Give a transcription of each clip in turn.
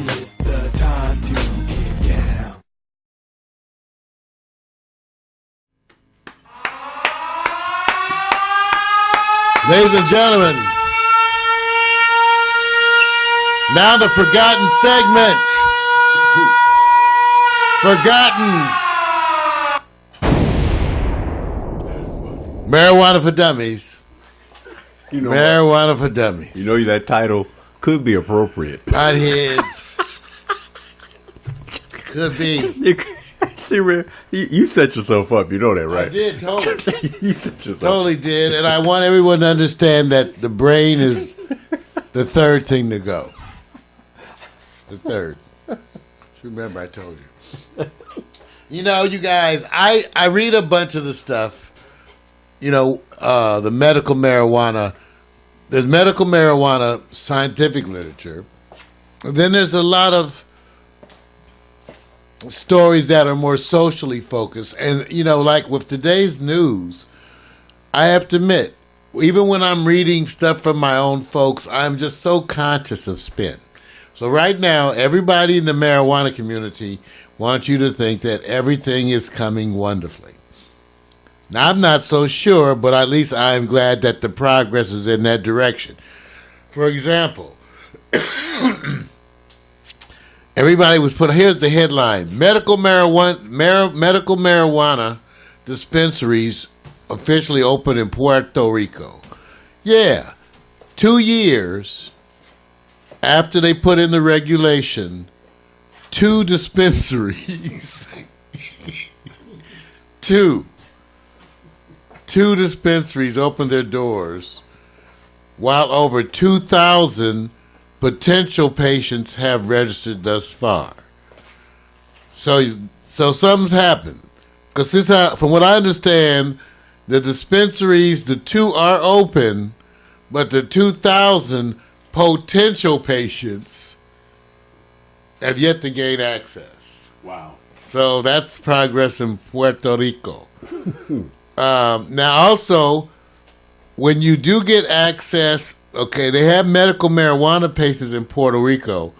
It's the time to get down. Ladies and gentlemen, now the forgotten segment. Forgotten. Marijuana for Dummies. You know Marijuana for Dummies. You know that title could be appropriate. Potheads. Could be. See, you set yourself up. You know that, right? I did, totally. You set yourself Totally did. And I want everyone to understand that the brain is the third thing to go. The third. Remember, I told you. You know, you guys, I read a bunch of the stuff. You know, the medical marijuana. There's medical marijuana scientific literature. And then there's a lot of stories that are more socially focused. And, you know, like with today's news, I have to admit, even when I'm reading stuff from my own folks, I'm just so conscious of spin. So right now, everybody in the marijuana community wants you to think that everything is coming wonderfully. Now, I'm not so sure, but at least I'm glad that the progress is in that direction. For example, everybody was put, here's the headline, medical marijuana dispensaries officially open in Puerto Rico. Yeah, 2 years after they put in the regulation, 2 dispensaries, two dispensaries opened their doors, while over 2,000 potential patients have registered thus far. So something's happened. Because from what I understand, the dispensaries, the 2 are open, but the 2,000 potential patients have yet to gain access. Wow. So that's progress in Puerto Rico. Now, also, when you do get access, okay, they have medical marijuana patients in Puerto Rico,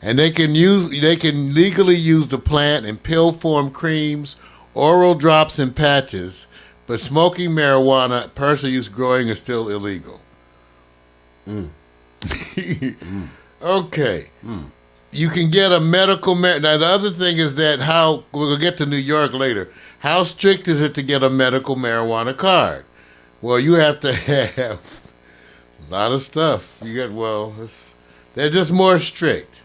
and they can legally use the plant in pill form creams, oral drops, and patches. But smoking marijuana, personal use growing, is still illegal. Okay. You can get a medical now the other thing is that we'll get to New York later. How strict is it to get a medical marijuana card? Well, you have to have a lot of stuff. They're just more strict.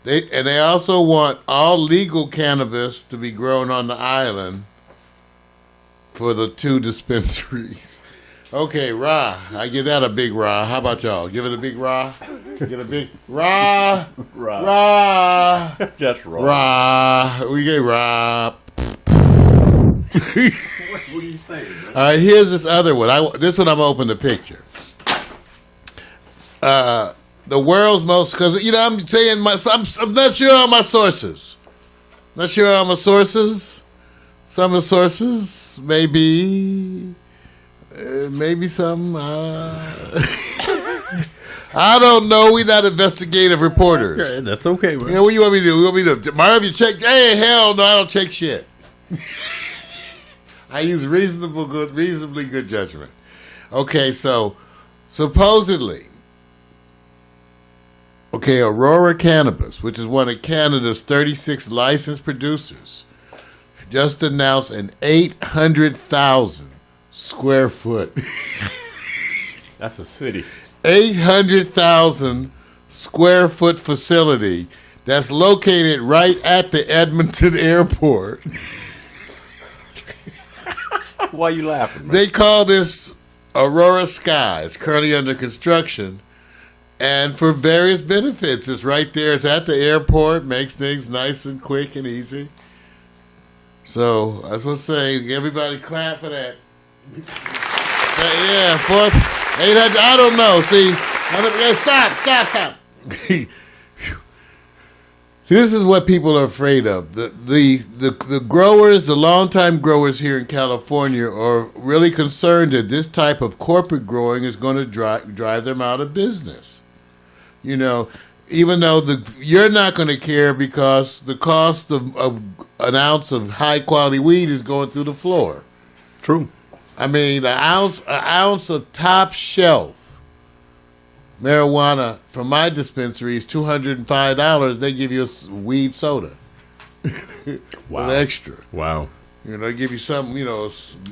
They also want all legal cannabis to be grown on the island for the 2 dispensaries. Okay, rah. I give that a big rah. How about y'all? Give it a big rah? Get a big rah. Rah. Just raw. Rah. We get rah. What are you saying, man? All right, here's this other one. This one I'm open to picture. The world's most, because, you know, I'm saying, I'm not sure on my sources. Not sure on my sources. Some of the sources, maybe some, I don't know. We're not investigative reporters. Okay, that's okay, man. You know, what you want me to do? You want me to, Marv, you check? Hey, hell no, I don't check shit. I use reasonably good judgment. Okay, so supposedly, Aurora Cannabis, which is one of Canada's 36 licensed producers, just announced an 800,000 square foot. That's a city. 800,000 square foot facility that's located right at the Edmonton airport. Why are you laughing, man? They call this Aurora Sky. It's currently under construction. And for various benefits, it's right there. It's at the airport. Makes things nice and quick and easy. So, I was going to say, everybody clap for that. Yeah, 800, I don't know. See, stop. See, this is what people are afraid of. The growers, the longtime growers here in California are really concerned that this type of corporate growing is going to drive them out of business. You know, even though you're not going to care because the cost of an ounce of high quality weed is going through the floor. True. I mean, an ounce of top shelf marijuana from my dispensary is $205. They give you a weed soda. Wow. An extra. Wow. They give you something,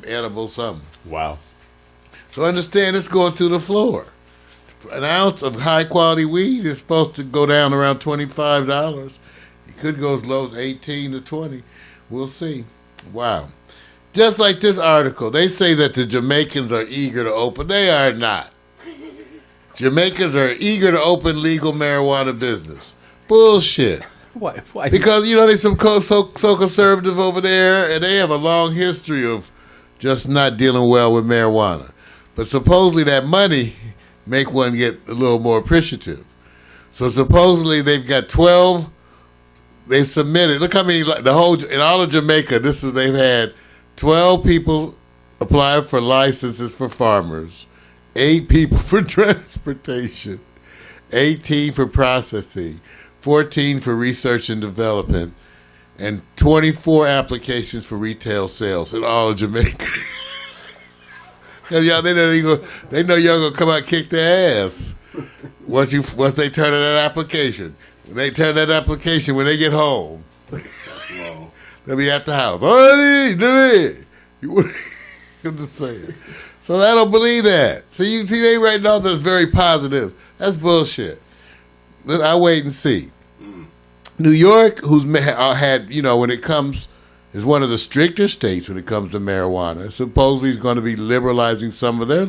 edible something. Wow. So understand it's going through the floor. An ounce of high quality weed is supposed to go down around $25. It could go as low as 18 to 20. We'll see. Wow. Just like this article, they say that the Jamaicans are eager to open. They are not. Jamaicans are eager to open legal marijuana business. Bullshit. Why? Because, they're so conservative over there, and they have a long history of just not dealing well with marijuana. But supposedly that money make one get a little more appreciative. So supposedly they've got 12, they submitted, look how many, in all of Jamaica, they've had 12 people apply for licenses for farmers, 8 people for transportation, 18 for processing, 14 for research and development, and 24 applications for retail sales in all of Jamaica. Cause y'all, they know y'all gonna come out and kick their ass once they turn in that application. When they turn that application, when they get home, they'll be at the house. I'm just saying. So I don't believe that. So you see, they right now that's very positive. That's bullshit. I wait and see. New York, who's had, when it comes, is one of the stricter states when it comes to marijuana. Supposedly is going to be liberalizing some of their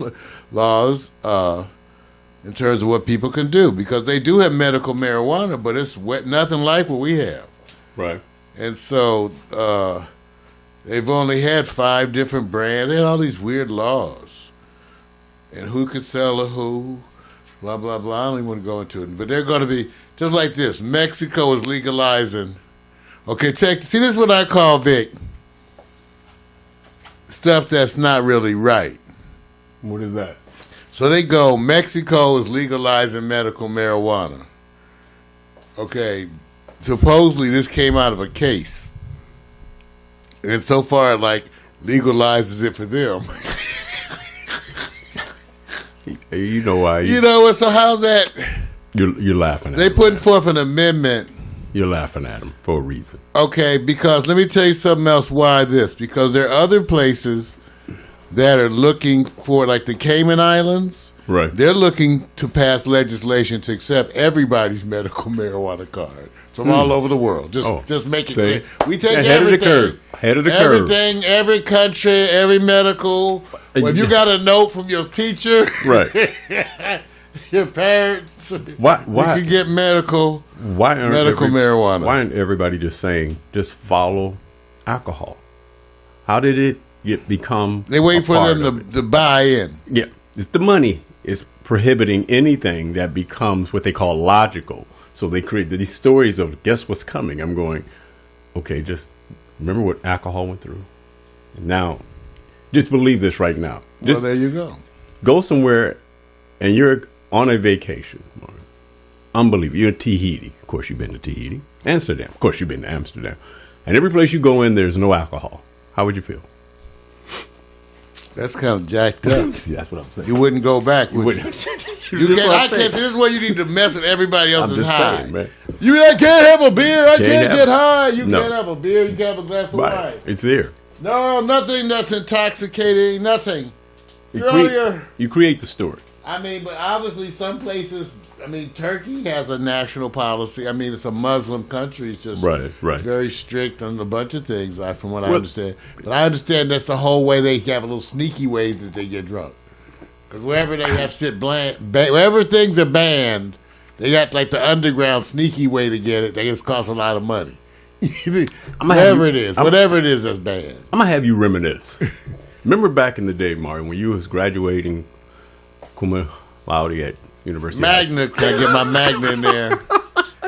laws in terms of what people can do, because they do have medical marijuana, but it's nothing like what we have. Right. And so they've only had 5 different brands. They had all these weird laws. And who could sell to who, blah, blah, blah. I don't even want to go into it. But they're going to be, just like this, Mexico is legalizing. Okay, see, this is what I call, Vic, stuff that's not really right. What is that? So they go, Mexico is legalizing medical marijuana. Okay, supposedly this came out of a case. And so far, legalizes it for them. You know why? You know what? So how's that? You're laughing at They them. putting forth an amendment. You're laughing at them for a reason. Okay, because let me tell you something else. Why this? Because there are other places that are looking for, like the Cayman Islands. Right. They're looking to pass legislation to accept everybody's medical marijuana card from all over the world. Just make it clear. We take everything. Head of the curve. Everything, every country, every medical. Well, if you got a note from your teacher, Right. your parents, Why? you can get medical marijuana. Why aren't everybody just saying, just follow alcohol? How did it become? They wait for them to buy in. Yeah, it's the money. It's prohibiting anything that becomes what they call logical. So they create these stories of, guess what's coming? I'm going, okay, just remember what alcohol went through. Now, just believe this right now. Just there you go. Go somewhere and you're on a vacation. Unbelievable. You're in Tahiti. Of course, you've been to Tahiti. Amsterdam. Of course, you've been to Amsterdam. And every place you go in, there's no alcohol. How would you feel? That's kind of jacked up. See, that's what I'm saying. You wouldn't go back. Would you? I can't. This is where you need to mess with everybody else's high. Saying, man. I can't have a beer. I can't get high. You can't have a beer. You can't have a glass of wine. It's there. No, nothing that's intoxicating. Nothing. You create the story. I mean, but obviously some places, Turkey has a national policy. It's a Muslim country. It's just very strict on a bunch of things, from what I understand. But I understand that's the whole way they have a little sneaky ways that they get drunk. Because wherever they have wherever things are banned, they got like the underground sneaky way to get it. They just cost a lot of money. Whatever it is that's banned. I'm going to have you reminisce. Remember back in the day, Mario, when you was graduating cum laude at University Magna, can I get my Magna in there?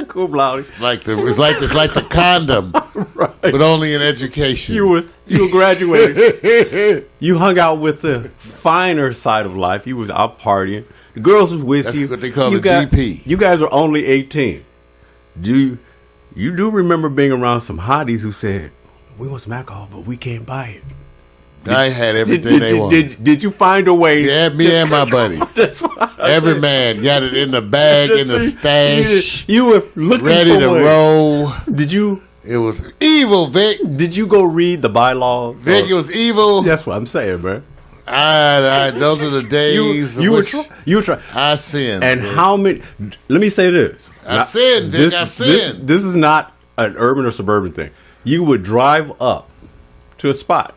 Cum laude. It's like the condom, Right. but only in education. You were graduating. You hung out with the finer side of life. You was out partying. The girls was with That's you. what they call you a GP. You guys were only 18. You do remember being around some hotties who said, "We want some alcohol, but we can't buy it." I had everything they wanted. Did you find a way? Yeah, me and my buddies. That's why Every man got it in the bag, in the stash, You were looking ready for to one. roll. Did you? It was evil, Vic. Did you go read the bylaws? Vic, it was evil. That's what I'm saying, man. Those are the days You were trying. I sinned. And Vic. how many? Let me say this. I sinned, Vic. I sinned. This is not an urban or suburban thing. You would drive up to a spot,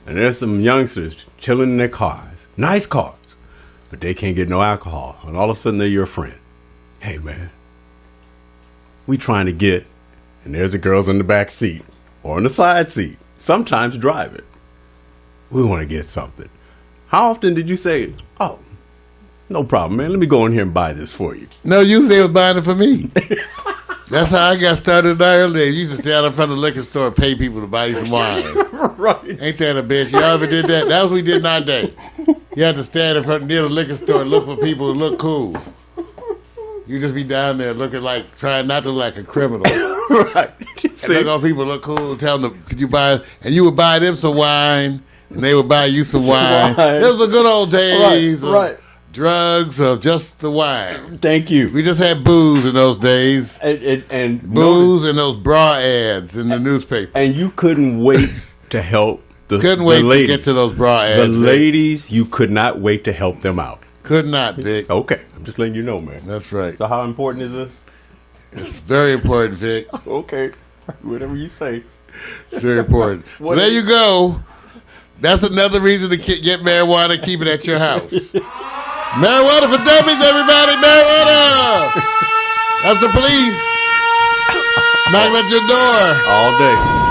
and there's some youngsters chilling in their cars, nice cars, but they can't get no alcohol. And all of a sudden, they're your friend. Hey, man, we trying to get, and there's the girls in the back seat or in the side seat. Sometimes drive it. We want to get something. How often did you say, "Oh, no problem, man. Let me go in here and buy this for you"? No, usually they was buying it for me. That's how I got started in the early days. You used to stand in front of the liquor store and pay people to buy you some wine. Right. Ain't that a bitch? Y'all ever did that? That was what we did in our day. You had to stand in front near the liquor store and look for people who look cool. You just be down there looking like, trying not to look like a criminal. Right. And look on people look cool, tell them, could you buy, and you would buy them some wine, and they would buy you some wine. Those were good old days of drugs, of just the wine. Thank you. We just had booze in those days. And Booze and those bra ads in the newspaper. And you couldn't wait to help the Couldn't wait ladies. to get to those bra The ads. Vic. ladies, you could not wait to help them out. Could not, Vic. Okay. I'm just letting you know, man. That's right. So how important is this? It's very important, Vic. Okay. Whatever you say. It's very important. So What there is- you go. That's another reason to get marijuana, keep it at your house. Marijuana for dummies, everybody. Marijuana. That's the police. Knocking at your door. All day.